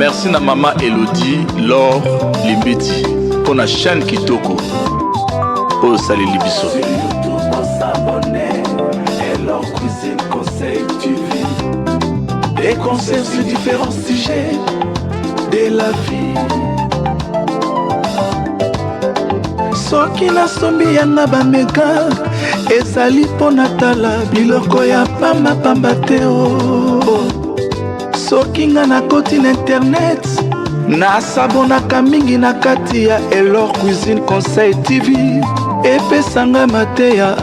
Merci na maman Elodie, Laure, Limbeti, pour la chaîne Kitoko. Oh, salut Libiso. Sur YouTube, on s'abonner. Et leur cuisine conseil TV. Des conseils sur différents sujets de la vie. Soki na sombi yanga bameka ezali pona tala biloko ya pamba pamba te o. Soki nga na koti na internet nasabonaka mingi na kati ya Elor Cuisine Conseil TV epesanga mateya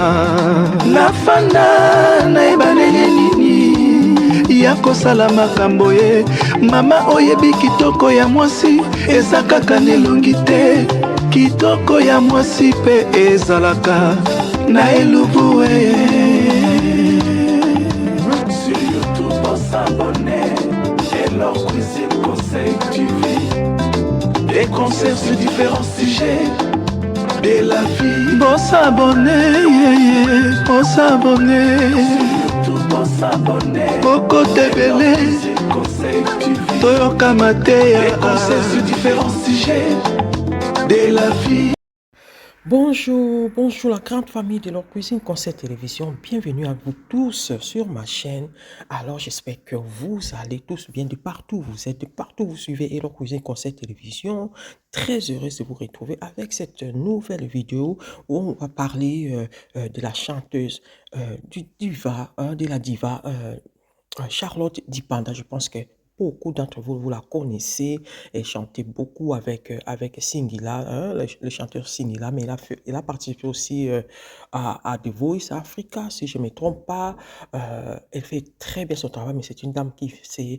nafanda nayebanenge nini ya kosala makambo ye mama oyebi kitoko ya mwasi eza kaka nelongi te kitoko ya mwasi pe ezalaka na elubu sur YouTube on s'abonne Elor Cuisine Conseil TV. Des conseils sur différents sujets de la vie. Bon s'abonner, bon s'abonner. Sur YouTube on s'abonne. Beaucoup de belé. Conseil TV. Toyoka Mateya. Des conseils sur différents sujets de la vie. Bonjour, bonjour la grande famille de Elor Cuisine Conseil Télévision. Bienvenue à vous tous sur ma chaîne. Alors j'espère que vous allez tous bien de partout. Vous êtes de partout, vous suivez Elor Cuisine Conseil Télévision. Très heureuse de vous retrouver avec cette nouvelle vidéo où on va parler de la chanteuse, de la diva Charlotte Dipanda. Je pense que beaucoup d'entre vous, vous la connaissez. Elle chantait beaucoup avec Singila, hein, le chanteur Singila, mais elle a participé aussi à The Voice Africa, si je ne me trompe pas. Elle fait très bien son travail, mais c'est une dame qui sait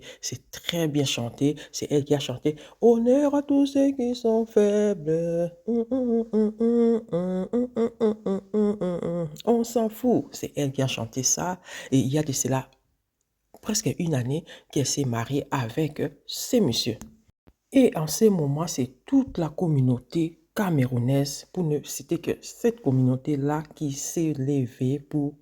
très bien chanter. C'est elle qui a chanté « Honneur à tous ceux qui sont faibles. On s'en fout ». C'est elle qui a chanté ça. Et il y a de cela presque une année qu'elle s'est mariée avec ces messieurs. Et en ce moment, c'est toute la communauté camerounaise, pour ne citer que cette communauté-là, qui s'est levée pour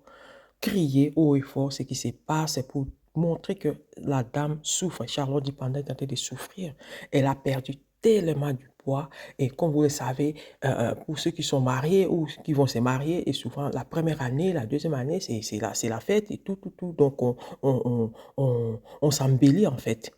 crier haut et fort ce qui se passe, pour montrer que la dame souffre. Charlotte Dipanda est en train de souffrir. Elle a perdu tellement du poids. Et comme vous le savez, pour ceux qui sont mariés ou qui vont se marier, et souvent la première année, la deuxième année, c'est la fête et tout. Donc on s'embellit en fait.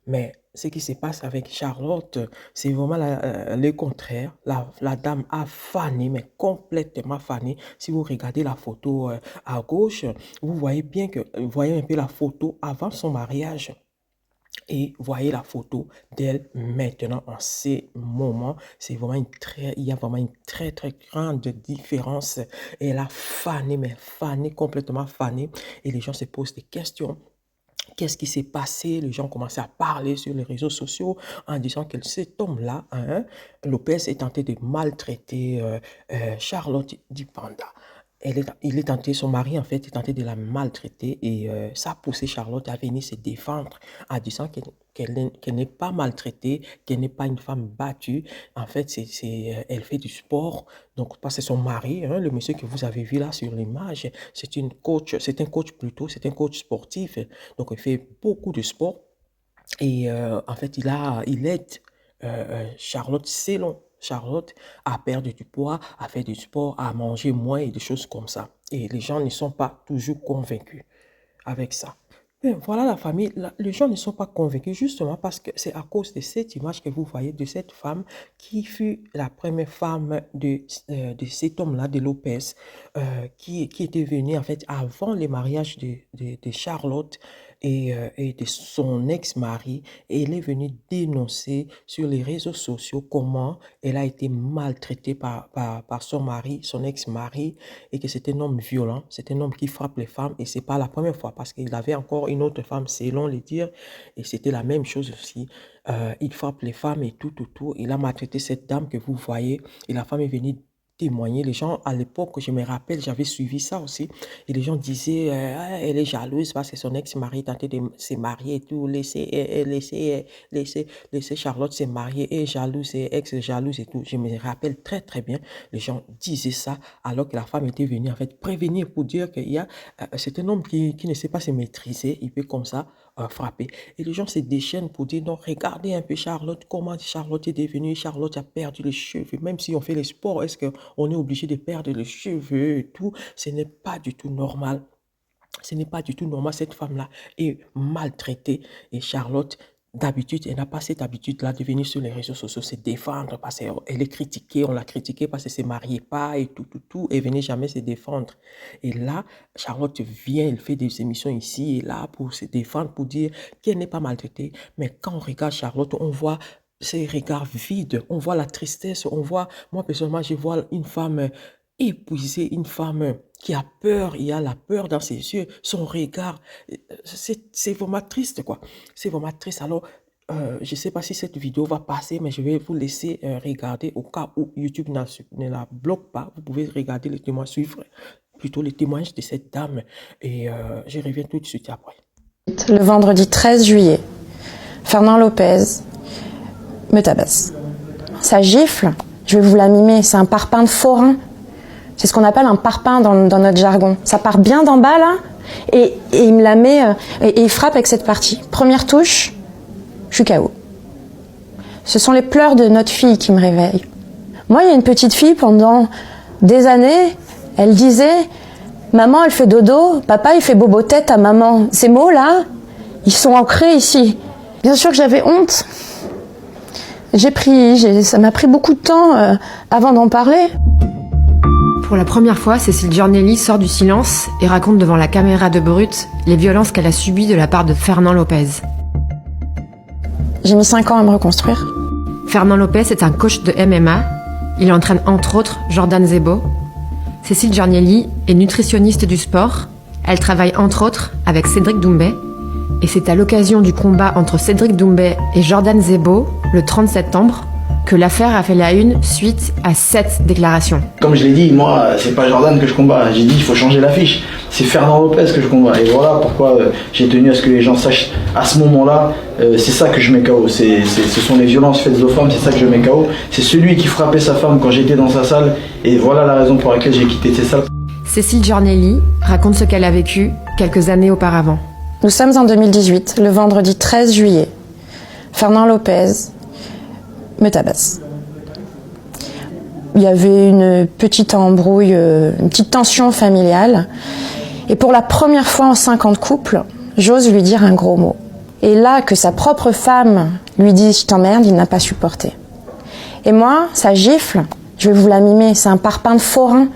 Mais ce qui se passe avec Charlotte, c'est vraiment le contraire. La dame a fané, mais complètement fané. Si vous regardez la photo à gauche, vous voyez bien que, vous voyez un peu la photo avant son mariage. Et voyez la photo d'elle maintenant en ces moments. C'est vraiment il y a vraiment une très grande différence. Elle a fané, mais fané, complètement fané. Et les gens se posent des questions. Qu'est-ce qui s'est passé? Les gens commençaient à parler sur les réseaux sociaux en disant que cet homme-là, hein, Lopez, est tenté de maltraiter Charlotte Dipanda. Il est tenté, son mari en fait est tenté de la maltraiter et ça a poussé Charlotte à venir se défendre en disant qu'elle n'est pas maltraitée, qu'elle n'est pas une femme battue. En fait, elle fait du sport. Donc, parce que son mari, hein, le monsieur que vous avez vu là sur l'image, c'est un coach sportif. Donc, il fait beaucoup de sport. Et en fait, il aide Charlotte selon Charlotte à perdre du poids, à faire du sport, à manger moins et des choses comme ça. Et les gens ne sont pas toujours convaincus avec ça. Mais voilà la famille, les gens ne sont pas convaincus justement parce que c'est à cause de cette image que vous voyez de cette femme qui fut la première femme de cet homme-là, de Lopez, qui était venu en fait avant le mariage de Charlotte et de son ex-mari. Et elle est venue dénoncer sur les réseaux sociaux comment elle a été maltraitée par son mari, son ex-mari, et que c'est un homme violent, c'est un homme qui frappe les femmes. Et c'est pas la première fois parce qu'il avait encore une autre femme, selon les dires, et c'était la même chose aussi. Il frappe les femmes et tout. Il a maltraité cette dame que vous voyez et la femme est venue témoigné. Les gens, à l'époque, je me rappelle, j'avais suivi ça aussi. Et les gens disaient, ah, elle est jalouse parce que son ex-mari tentait de se marier et tout. Laissez Charlotte se marier. Et jalouse, et ex-jalouse et tout. Je me rappelle très, très bien. Les gens disaient ça alors que la femme était venue, en fait, prévenir pour dire qu'il y a, c'est un homme qui ne sait pas se maîtriser. Il peut comme ça frapper. Et les gens se déchaînent pour dire, non, regardez un peu Charlotte, comment Charlotte est devenue. Charlotte a perdu les cheveux. Même si on fait les sports, est-ce qu'on est obligé de perdre les cheveux et tout? Ce n'est pas du tout normal. Ce n'est pas du tout normal. Cette femme-là est maltraitée. Et Charlotte, d'habitude, elle n'a pas cette habitude-là de venir sur les réseaux sociaux se défendre parce qu'elle est critiquée. On l'a critiquée parce qu'elle ne se mariait pas et tout. Elle venait jamais se défendre. Et là, Charlotte vient, elle fait des émissions ici et là pour se défendre, pour dire qu'elle n'est pas maltraitée. Mais quand on regarde Charlotte, on voit ces regards vides, on voit la tristesse, on voit, moi personnellement, je vois une femme épuisée, une femme qui a peur, il y a la peur dans ses yeux, son regard, c'est vraiment triste, quoi. C'est vraiment triste. Alors, je ne sais pas si cette vidéo va passer, mais je vais vous laisser regarder au cas où YouTube ne la bloque pas. Vous pouvez regarder les témoignages, suivre plutôt les témoignages de cette dame et je reviens tout de suite après. Le vendredi 13 juillet, Fernand Lopez me tabasse. Ça gifle, je vais vous la mimer, c'est un parpaing de forain. C'est ce qu'on appelle un parpaing dans notre jargon. Ça part bien d'en bas là, et il me la met, et il frappe avec cette partie. Première touche, je suis KO. Ce sont les pleurs de notre fille qui me réveillent. Moi, il y a une petite fille, pendant des années, elle disait « Maman, elle fait dodo, papa, il fait bobo-tête à maman. » Ces mots-là, ils sont ancrés ici. Bien sûr que j'avais honte. Ça m'a pris beaucoup de temps avant d'en parler. Pour la première fois, Cécile Giornelli sort du silence et raconte devant la caméra de Brut les violences qu'elle a subies de la part de Fernand Lopez. J'ai mis 5 ans à me reconstruire. Fernand Lopez est un coach de MMA. Il entraîne entre autres Jordan Zebo. Cécile Giornelli est nutritionniste du sport. Elle travaille entre autres avec Cédric Doumbé. Et c'est à l'occasion du combat entre Cédric Doumbé et Jordan Zebo, le 30 septembre, que l'affaire a fait la une suite à cette déclaration. Comme je l'ai dit, moi, c'est pas Jordan que je combats. J'ai dit, il faut changer l'affiche. C'est Fernand Lopez que je combats. Et voilà pourquoi j'ai tenu à ce que les gens sachent à ce moment-là, c'est ça que je mets KO. Ce sont les violences faites aux femmes, c'est ça que je mets KO. C'est celui qui frappait sa femme quand j'étais dans sa salle. Et voilà la raison pour laquelle j'ai quitté ces salles. Cécile Giornelli raconte ce qu'elle a vécu quelques années auparavant. Nous sommes en 2018, le vendredi 13 juillet. Fernand Lopez me tabasse. Il y avait une petite embrouille, une petite tension familiale. Et pour la première fois en 5 ans de couple, j'ose lui dire un gros mot. Et là, que sa propre femme lui dise « je t'emmerde », il n'a pas supporté. Et moi, ça gifle, je vais vous la mimer, c'est un parpaing de forain.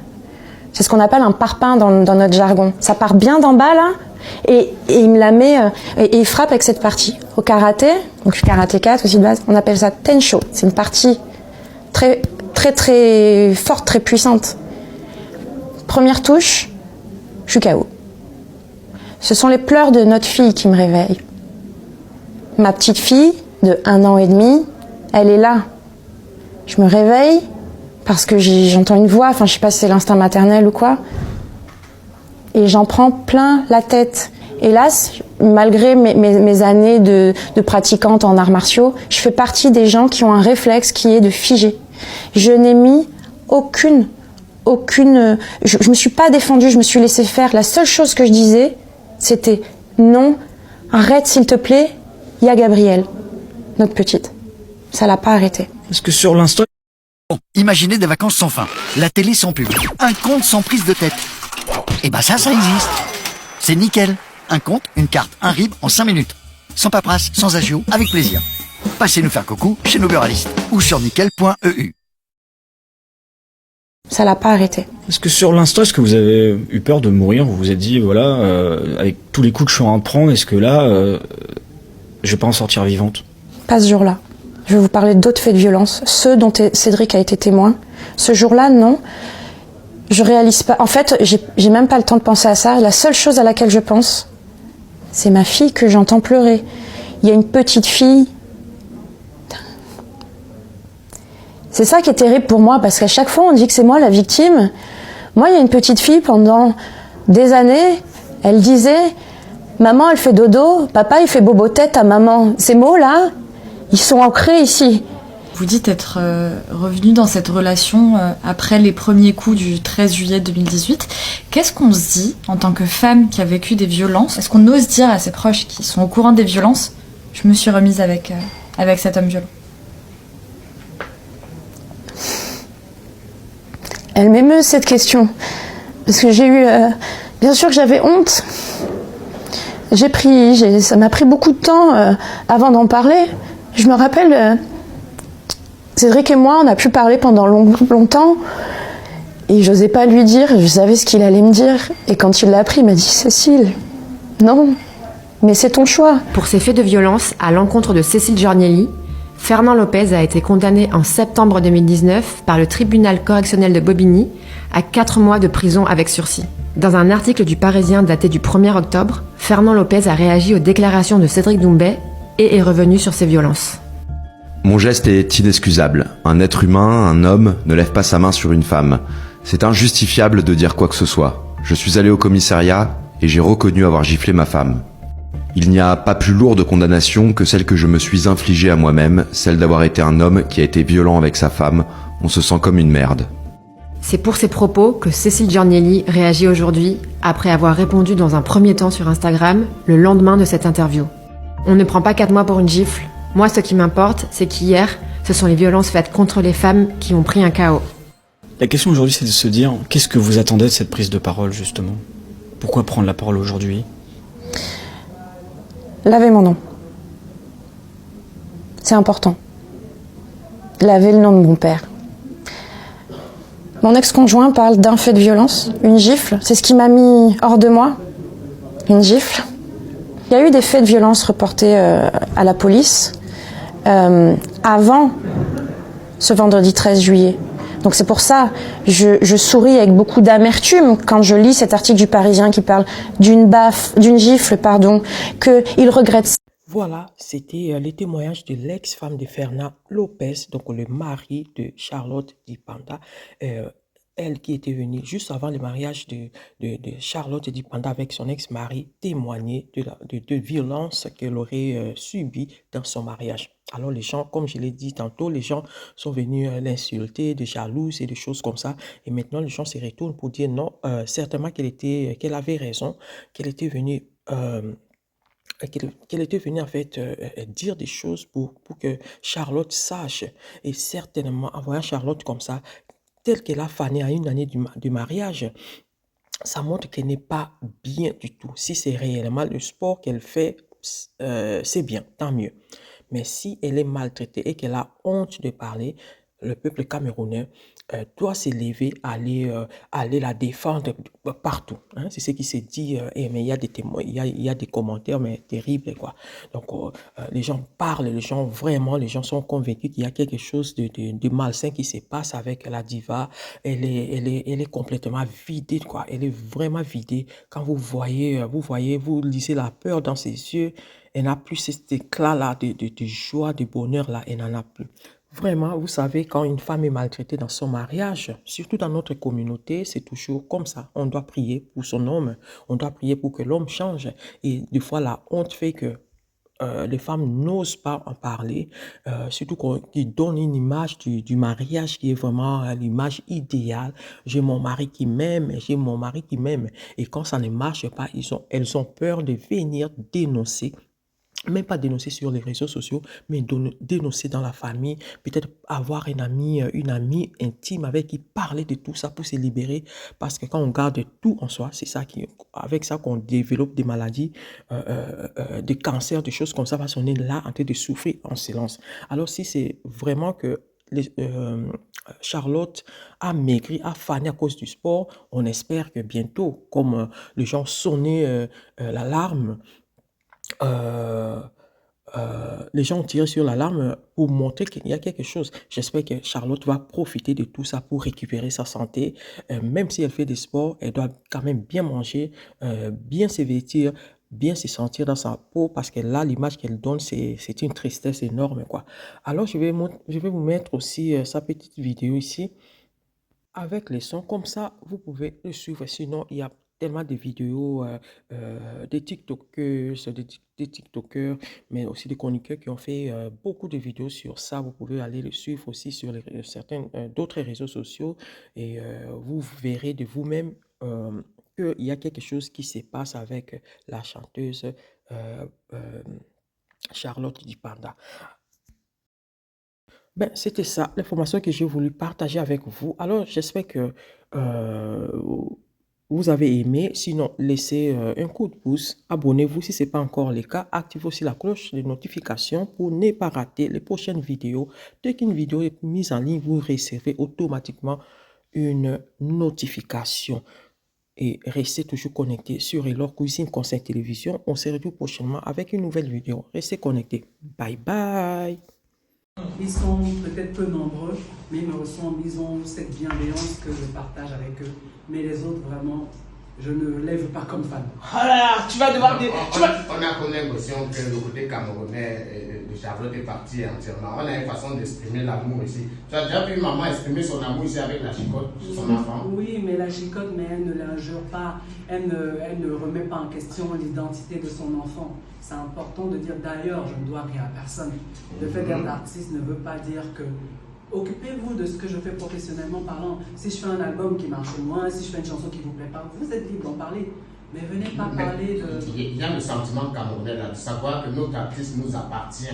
C'est ce qu'on appelle un parpaing dans notre jargon. Ça part bien d'en bas là, et il me la met, et il frappe avec cette partie. Au karaté, donc je suis karatéka aussi de base, on appelle ça tensho. C'est une partie très, très, très forte, très puissante. Première touche, je suis KO. Ce sont les pleurs de notre fille qui me réveillent. Ma petite fille de 1 an et demi, elle est là. Je me réveille parce que j'entends une voix, enfin je sais pas si c'est l'instinct maternel ou quoi, et j'en prends plein la tête. Hélas, malgré mes années de pratiquante en arts martiaux, je fais partie des gens qui ont un réflexe qui est de figer. Je n'ai mis aucune, je me suis pas défendue, je me suis laissée faire. La seule chose que je disais, c'était non, arrête s'il te plaît, il y a Gabrielle, notre petite. Ça l'a pas arrêté. Parce que sur l'instant... Bon, imaginez des vacances sans fin, la télé sans pub, un compte sans prise de tête. Et ben ça existe. C'est nickel. Un compte, une carte, un RIB en 5 minutes. Sans paperasse, sans agio, avec plaisir. Passez nous faire coucou chez nos buralistes ou sur nickel.eu. Ça l'a pas arrêté. Est-ce que sur l'instant, est-ce que vous avez eu peur de mourir? Vous vous êtes dit, voilà, avec tous les coups que je suis en train de prendre, est-ce que là, je vais pas en sortir vivante? Pas ce jour-là. Je vais vous parler d'autres faits de violence, ceux dont Cédric a été témoin. Ce jour-là, non. Je réalise pas. En fait, j'ai même pas le temps de penser à ça. La seule chose à laquelle je pense, c'est ma fille que j'entends pleurer. Il y a une petite fille. C'est ça qui est terrible pour moi, parce qu'à chaque fois, on dit que c'est moi la victime. Moi, il y a une petite fille, pendant des années, elle disait « Maman, elle fait dodo, papa, il fait bobo-tête à maman ». Ces mots-là, ils sont ancrés ici. Vous dites être revenu dans cette relation après les premiers coups du 13 juillet 2018. Qu'est-ce qu'on se dit en tant que femme qui a vécu des violences? Est-ce qu'on ose dire à ses proches qui sont au courant des violences « Je me suis remise avec cet homme violent ». Elle m'émeut cette question, parce que j'ai eu... bien sûr que j'avais honte. Ça m'a pris beaucoup de temps avant d'en parler. Je me rappelle... Cédric et moi, on a pu parler pendant longtemps et j'osais pas lui dire, je savais ce qu'il allait me dire. Et quand il l'a appris, il m'a dit « Cécile, non, mais c'est ton choix ». Pour ces faits de violence à l'encontre de Cécile Giornielli, Fernand Lopez a été condamné en septembre 2019 par le tribunal correctionnel de Bobigny à 4 mois de prison avec sursis. Dans un article du Parisien daté du 1er octobre, Fernand Lopez a réagi aux déclarations de Cédric Doumbet et est revenu sur ces violences. Mon geste est inexcusable. Un être humain, un homme, ne lève pas sa main sur une femme. C'est injustifiable de dire quoi que ce soit. Je suis allé au commissariat et j'ai reconnu avoir giflé ma femme. Il n'y a pas plus lourde condamnation que celle que je me suis infligée à moi-même, celle d'avoir été un homme qui a été violent avec sa femme. On se sent comme une merde. C'est pour ces propos que Cécile Giornielli réagit aujourd'hui, après avoir répondu dans un premier temps sur Instagram, le lendemain de cette interview. On ne prend pas 4 mois pour une gifle. Moi, ce qui m'importe, c'est qu'hier, ce sont les violences faites contre les femmes qui ont pris un chaos. La question aujourd'hui, c'est de se dire, qu'est-ce que vous attendez de cette prise de parole, justement? Pourquoi prendre la parole aujourd'hui? Lavez mon nom. C'est important. Lavez le nom de mon père. Mon ex-conjoint parle d'un fait de violence, une gifle. C'est ce qui m'a mis hors de moi. Une gifle. Il y a eu des faits de violence reportés à la police avant ce vendredi 13 juillet. Donc c'est pour ça, je souris avec beaucoup d'amertume quand je lis cet article du Parisien qui parle d'une gifle, qu'il regrette. Voilà, c'était les témoignages de l'ex-femme de Fernand Lopez, donc le mari de Charlotte Di Panda. Elle qui était venue juste avant le mariage de Charlotte Di Panda avec son ex-mari témoigner de violences qu'elle aurait subies dans son mariage. Alors les gens, comme je l'ai dit tantôt, les gens sont venus l'insulter, de jalouses et des choses comme ça. Et maintenant, les gens se retournent pour dire non, certainement qu'elle avait raison, qu'elle était venue... qu'elle était venue en fait dire des choses pour que Charlotte sache. Et certainement, en voyant Charlotte comme ça, telle qu'elle a fané à une année du mariage, ça montre qu'elle n'est pas bien du tout. Si c'est réellement le sport qu'elle fait, c'est bien, tant mieux. Mais si elle est maltraitée et qu'elle a honte de parler, le peuple camerounais doit s'élever, aller la défendre partout. Hein. C'est ce qui se dit, mais il y a des témoins, il y a des commentaires, mais terribles, quoi. Donc, les gens parlent, les gens sont convaincus qu'il y a quelque chose de malsain qui se passe avec la diva. Elle est complètement vidée, quoi. Elle est vraiment vidée. Quand vous lisez la peur dans ses yeux, elle n'a plus cet éclat-là de joie, de bonheur-là, elle n'en a plus. Vraiment, vous savez, quand une femme est maltraitée dans son mariage, surtout dans notre communauté, c'est toujours comme ça. On doit prier pour son homme, on doit prier pour que l'homme change. Et des fois, la honte fait que les femmes n'osent pas en parler, surtout qu'ils donnent une image du mariage qui est vraiment l'image idéale. J'ai mon mari qui m'aime, j'ai mon mari qui m'aime. Et quand ça ne marche pas, elles ont peur de venir dénoncer. Même pas dénoncer sur les réseaux sociaux, mais dénoncer dans la famille, peut-être avoir une amie intime avec qui parler de tout ça pour se libérer, parce que quand on garde tout en soi, c'est ça avec ça qu'on développe des maladies, des cancers, des choses comme ça, parce qu'on est là en train de souffrir en silence. Alors si c'est vraiment que Charlotte a maigri, a fané à cause du sport, on espère que bientôt, comme les gens sonnaient l'alarme, les gens ont tiré sur l'alarme pour montrer qu'il y a quelque chose. J'espère que Charlotte va profiter de tout ça pour récupérer sa santé. Même si elle fait des sports, elle doit quand même bien manger, bien se vêtir, bien se sentir dans sa peau parce que là, l'image qu'elle donne, c'est une tristesse énorme, quoi. Alors, je vais vous mettre aussi sa petite vidéo ici avec les sons. Comme ça, vous pouvez le suivre. Sinon, il y a tellement de vidéos des TikTokers, des TikTokers, mais aussi des chroniqueurs qui ont fait beaucoup de vidéos sur ça. Vous pouvez aller le suivre aussi sur certains d'autres réseaux sociaux et vous verrez de vous-même qu'il y a quelque chose qui se passe avec la chanteuse euh, Charlotte Dipanda. Ben, c'était ça, l'information que j'ai voulu partager avec vous. Alors, j'espère que vous avez aimé. Sinon, laissez un coup de pouce. Abonnez-vous si ce n'est pas encore le cas. Activez aussi la cloche de notification pour ne pas rater les prochaines vidéos. Dès qu'une vidéo est mise en ligne, vous recevez automatiquement une notification. Et restez toujours connectés sur Elor Cuisine Conseil Télévision. On se retrouve prochainement avec une nouvelle vidéo. Restez connectés. Bye bye. Ils sont peut-être peu nombreux, mais ils me ressemblent, ils ont cette bienveillance que je partage avec eux. Mais les autres, vraiment, je ne lève pas comme fan. Oh là là, tu vas devoir... On a connu l'impression que le côté camerounais de Charlotte est parti entièrement. On a une façon d'exprimer l'amour ici. Tu as déjà vu maman exprimer son amour ici avec la chicotte, son enfant? Oui, mais la chicotte, mais elle ne l'injure pas. Elle ne remet pas en question l'identité de son enfant. C'est important de dire d'ailleurs, je ne dois rien à personne. Le fait d'être artiste ne veut pas dire que occupez-vous de ce que je fais professionnellement parlant. Si je fais un album qui marche moins, si je fais une chanson qui ne vous plaît pas, vous êtes libre d'en parler. Mais venez pas parler de... Il y a le sentiment camerounais là, de savoir que notre artiste nous appartient.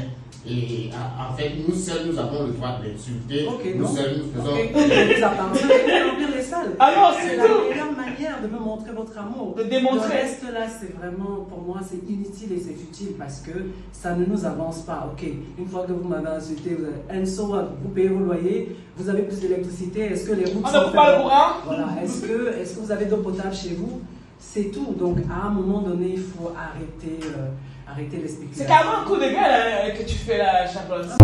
Et en fait, nous seuls, nous avons le droit d'insulter. Nous seuls, nous faisons... Vous appartient, vous remplir les salles. Alors, c'est la meilleure manière de me montrer votre amour. De démontrer. Le reste là, c'est vraiment, pour moi, c'est inutile et c'est futile parce que ça ne nous avance pas. Ok, une fois que vous m'avez insulté, vous avez... And so what? Vous payez vos loyers, vous avez plus d'électricité, est-ce que les routes sont... On ne coupe pas le courant? Voilà, est-ce que vous avez d'eau potable chez vous? C'est tout. Donc, à un moment donné, il faut arrêter les spéculations. C'est carrément un coup de gueule que tu fais là, Charlotte.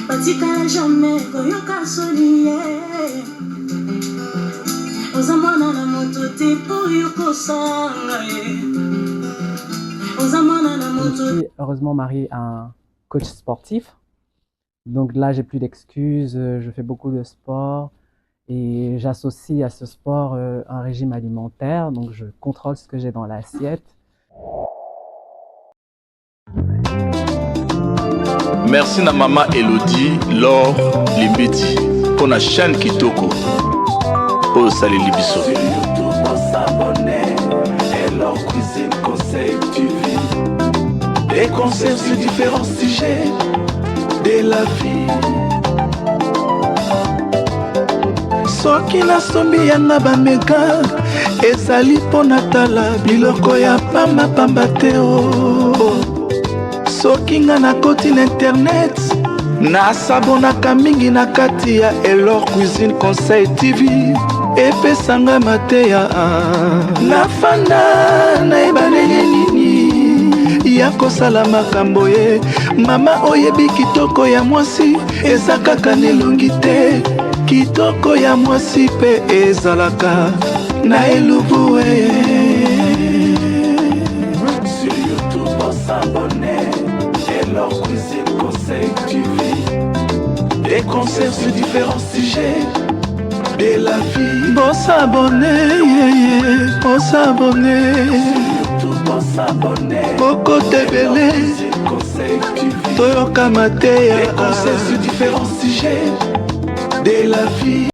batikala jamais koyoka soni oza mwana na moto te po yokosanga oza mwana na moto. Je suis heureusement mariée à un coach sportif, donc là j'ai plus d'excuses, je fais beaucoup de sport et j'associe à ce sport un régime alimentaire, donc je contrôle ce que j'ai dans l'assiette. Merci na maman Elodie, Laure, Limbeti, pour la chaîne Kitoko. Oh, salut Libiso. Sur YouTube, on s'abonner. Elor Cuisine Conseil TV. Des conseils sur différents sujets de la vie. Soki na sombi yanga bameka ezali pona tala biloko ya pamba pamba teo. Soki nga na koti na internet nasabonaka mingi na kati ya Elor Cuisine Conseil TV epesanga mateya nafanda nayeba ndenge nini ya kosala makambo ye mama oyebi kitoko ya mwasi eza kaka nelongi te kitoko ya mwasi pe ezalaka na elubu sur YouTube on s'abonner Elor Cuisine Conseil TV. Des conseils sur différents sujets de la vie. Bon s'abonner, bon s'abonner. Sur YouTube, bon s'abonner. Boko Tebele, Toyoka Matea. Des conseils sur différents sujets de la vie.